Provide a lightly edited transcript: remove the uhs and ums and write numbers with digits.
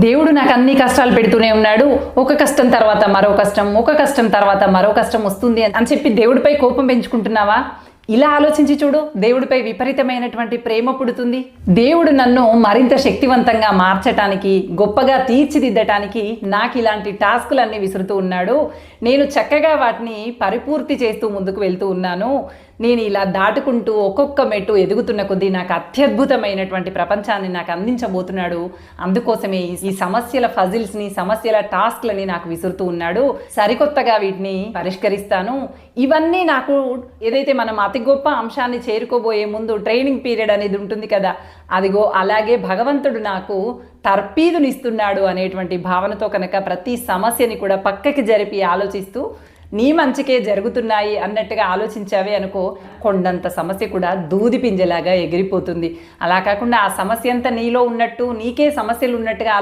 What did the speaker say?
దేవుడు నాకు అన్ని కష్టాలు పెడుతూనే ఉన్నాడు, ఒక కష్టం తర్వాత మరో కష్టం, ఒక కష్టం తర్వాత మరో కష్టం వస్తుంది అని చెప్పి దేవుడిపై కోపం పెంచుకుంటున్నావా? ఇలా ఆలోచించి చూడు, దేవుడిపై విపరీతమైనటువంటి ప్రేమ పుడుతుంది. దేవుడు నన్ను మరింత శక్తివంతంగా మార్చటానికి, గొప్పగా తీర్చిదిద్దటానికి నాకు ఇలాంటి టాస్కులన్నీ విసురుతూ ఉన్నాడు. నేను చక్కగా వాటిని పరిపూర్తి చేస్తూ ముందుకు వెళ్తూ ఉన్నాను. నేను ఇలా దాటుకుంటూ ఒక్కొక్క మెట్టు ఎదుగుతున్న కొద్దీ నాకు అత్యద్భుతమైనటువంటి ప్రపంచాన్ని నాకు అందించబోతున్నాడు. అందుకోసమే ఈ సమస్యల ఫజిల్స్ని, సమస్యల టాస్క్లని నాకు విసురుతూ ఉన్నాడు. సరికొత్తగా వీటిని పరిష్కరిస్తాను. ఇవన్నీ నాకు ఏదైతే మనం అతి గొప్ప అంశాన్ని చేరుకోబోయే ముందు ట్రైనింగ్ పీరియడ్ అనేది ఉంటుంది కదా, అదిగో అలాగే భగవంతుడు నాకు తర్పీదునిస్తున్నాడు అనేటువంటి భావనతో కనుక ప్రతి సమస్యని కూడా పక్కకి జరిపి ఆలోచిస్తూ నీ మంచికే జరుగుతున్నాయి అన్నట్టుగా ఆలోచించావే అనుకో, కొండంత సమస్య కూడా దూది పింజలాగా ఎగిరిపోతుంది. అలా కాకుండా ఆ సమస్య అంతా నీలో ఉన్నట్టు, నీకే సమస్యలు ఉన్నట్టుగా